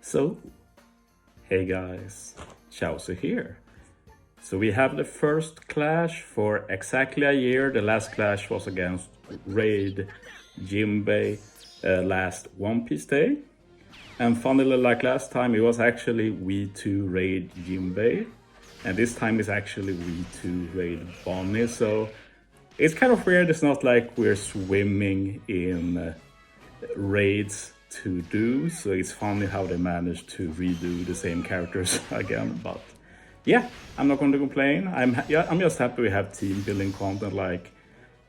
So, hey guys, Chauzu here. So we have the first clash for exactly a year. The last clash was against Raid Bonney last One Piece Day. And funnily, like last time, it was actually V2 Raid Bonney. And this time it's actually V2 Raid Bonney. So it's kind of weird. It's not like we're swimming in raids to do. So it's funny how they managed to redo the same characters again. But yeah, I'm not going to complain. I'm just happy we have team building content. Like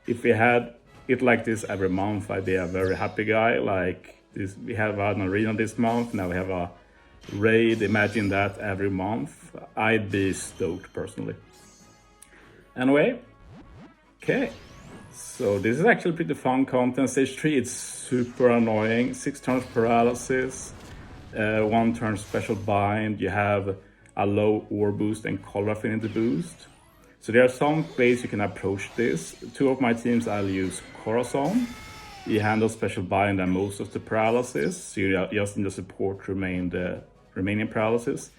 if we had it like this every month, I'd be a very happy guy. Like this, we have an arena this month. Now we have a raid. Imagine that every month. I'd be stoked personally. Anyway, okay. So this is actually pretty fun content. Stage 3, it's super annoying. 6 turns paralysis, 1 turn special bind. You have a low ore boost and color affinity boost. So there are some ways you can approach this. 2 of my teams I'll use Corazon. He handles special bind and most of the paralysis. So you just need to support the remaining paralysis.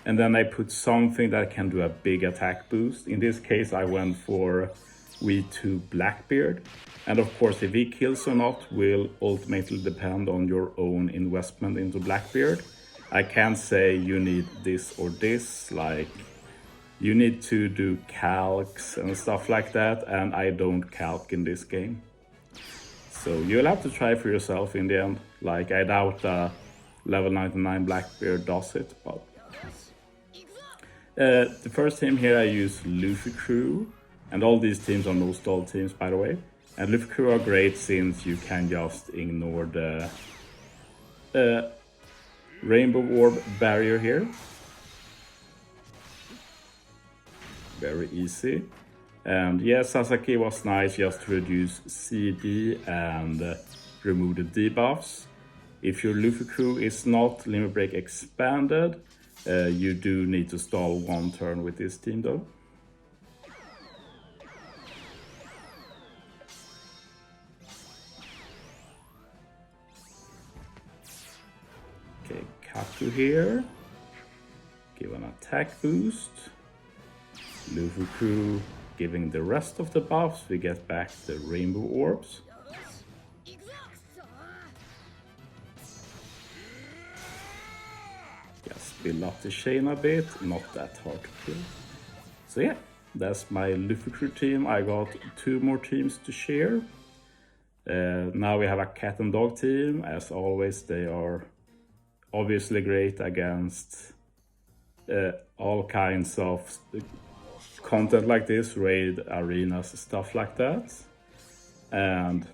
And then I put something that can do a big attack boost. In this case I went for V2 Blackbeard, and of course if he kills or not will ultimately depend on your own investment into Blackbeard. I can't say you need this or this, like you need to do calcs and stuff like that, and I don't calc in this game. So you'll have to try for yourself in the end. Like I doubt level 99 Blackbeard does it, but the first team here I use Luffy Crew. And all these teams are no stall teams, by the way. And Luffy Crew are great since you can just ignore the Rainbow Orb barrier here. Very easy. And yeah, Sasaki was nice just to reduce CD and remove the debuffs. If your Luffy Crew is not Limit Break expanded, you do need to stall 1 turn with this team though. Okay, Kaku here, give an attack boost. Luffy Crew giving the rest of the buffs, we get back the Rainbow Orbs. Just build up the chain a bit, not that hard to kill. So yeah, that's my Luffy Crew team. I got 2 more teams to share. Now we have a cat and dog team. As always, they are obviously great against all kinds of content like this, raid, arenas, stuff like that. And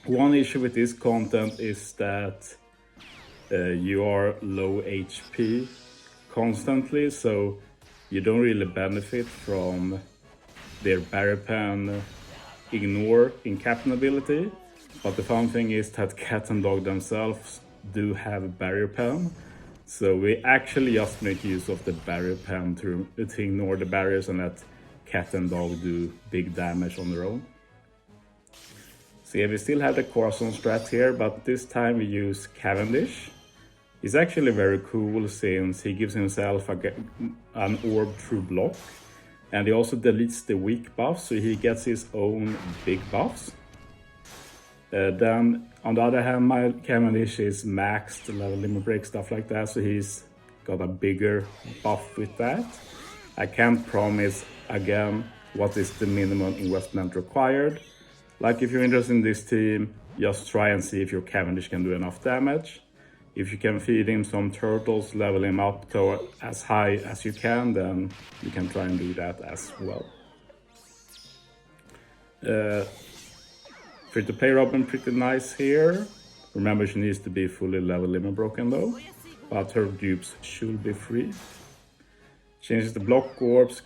one issue with this content is that you are low HP constantly, so you don't really benefit from their barrier pen ignore in captain ability. But the fun thing is that cat and dog themselves do have barrier pen, so we actually just make use of the barrier pen to ignore the barriers and let cat and dog do big damage on their own. So yeah, we still have the Corazon strat here, but this time we use Cavendish. He's actually very cool since he gives himself an orb through block, and he also deletes the weak buffs, so he gets his own big buffs. Then on the other hand, my Cavendish is maxed level limit break, stuff like that, so he's got a bigger buff with that. I can't promise again what is the minimum investment required. Like if you're interested in this team, just try and see if your Cavendish can do enough damage. If you can feed him some turtles, level him up to as high as you can, then you can try and do that as well. Free-to-play Robin pretty nice here. Remember, she needs to be fully level limit broken though, but her dupes should be free. Changes the block orbs,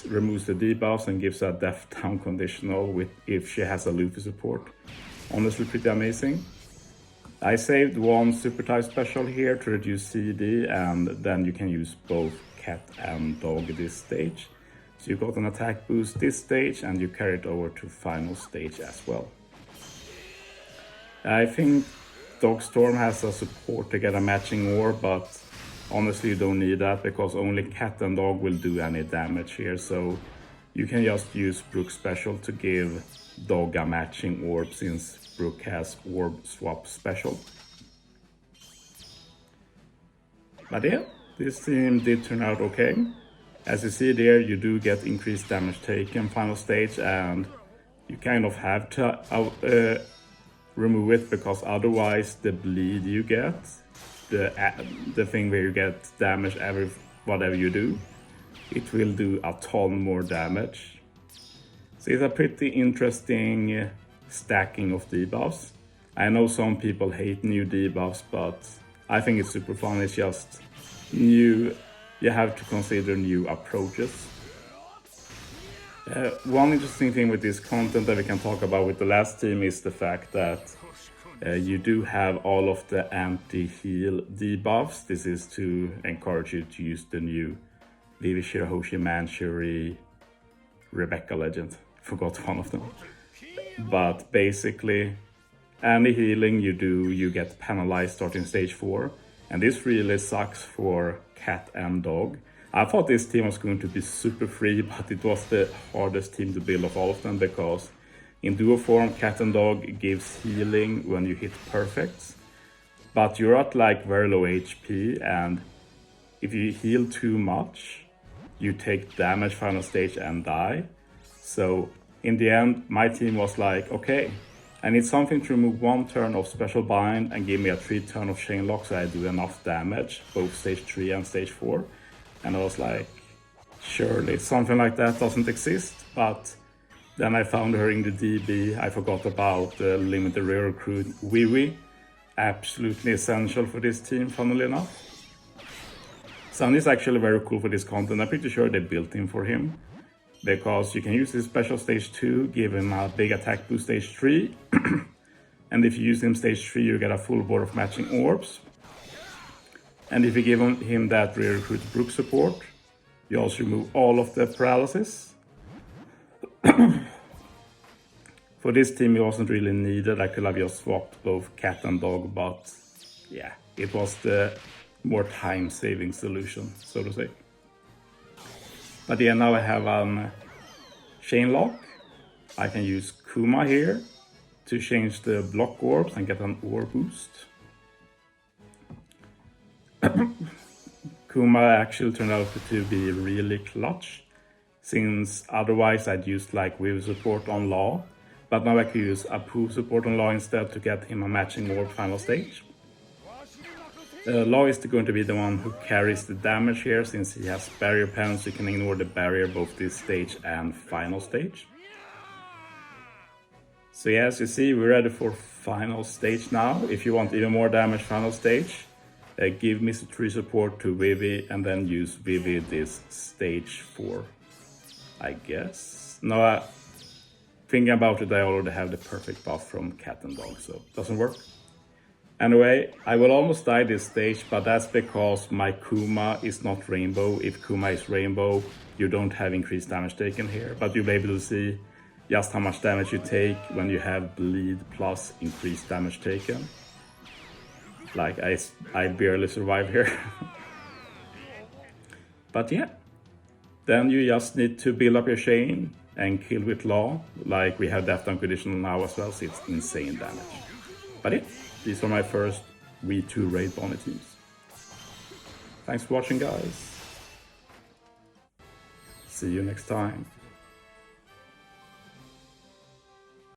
removes the debuffs and gives a death down conditional with if she has a Luffy support. Honestly pretty amazing. I saved 1 super type special here to reduce CD, and then you can use both cat and dog this stage. So you got an attack boost this stage and you carry it over to final stage as well. I think Dogstorm has a support to get a matching orb, but honestly you don't need that because only Cat and Dog will do any damage here, so you can just use Brook's special to give Dog a matching orb since Brook has orb swap special. But yeah, this team did turn out okay. As you see there, you do get increased damage taken final stage, and you kind of have to remove it because otherwise the bleed you get, the thing where you get damage every whatever you do, it will do a ton more damage. So it's a pretty interesting stacking of debuffs. I know some people hate new debuffs, but I think it's super fun. It's just new, you have to consider new approaches. One interesting thing with this content that we can talk about with the last team is the fact that you do have all of the anti-heal debuffs. This is to encourage you to use the new Vivi Shirahoshi Manchuri Rebecca Legend. Forgot one of them. But basically, any healing you do, you get penalized starting stage 4. And this really sucks for Cat and Dog. I thought this team was going to be super free, but it was the hardest team to build of all of them because in duo form, Cat and Dog gives healing when you hit perfects. But you're at like very low HP, and if you heal too much, you take damage final stage and die. So in the end, my team was like, okay, I need something to remove 1 turn of special bind and give me a 3 turn of chain lock so I do enough damage, both stage 3 and stage 4. And I was like, surely something like that doesn't exist. But then I found her in the DB. I forgot about the limited rare recruit Vivi. Absolutely essential for this team, funnily enough. Sun is actually very cool for this content. I'm pretty sure they built him for him, because you can use his special stage 2, give him a big attack boost stage 3, and if you use him stage 3 you get a full board of matching orbs. And if you give him that rare recruit Brook support, you also remove all of the paralysis. For this team it wasn't really needed. I could have just swapped both Cat and Dog, but yeah, it was the more time-saving solution, so to say. But yeah, now I have chain lock. I can use Kuma here to change the block orbs and get an orb boost. Kuma actually turned out to be really clutch, since otherwise I'd used like Vivi support on Law, but now I can use Apu support on Law instead to get him a matching orb final stage. Law is going to be the one who carries the damage here, since he has barrier pen, so you can ignore the barrier both this stage and final stage. So yeah, as you see, we're ready for final stage now. If you want even more damage final stage, give Mr. Tree support to Vivi and then use Vivi this stage 4, I guess. No, thinking about it, I already have the perfect buff from Cat and Dog, so it doesn't work. Anyway, I will almost die this stage, but that's because my Kuma is not rainbow. If Kuma is rainbow, you don't have increased damage taken here, but you'll be able to see just how much damage you take when you have bleed plus increased damage taken. Like I barely survive here. But yeah, then you just need to build up your chain and kill with Law, like we have Death Dunk conditional now as well, so it's insane damage. But yeah, these are my first V2 Raid Bonney teams. Thanks for watching, guys. See you next time.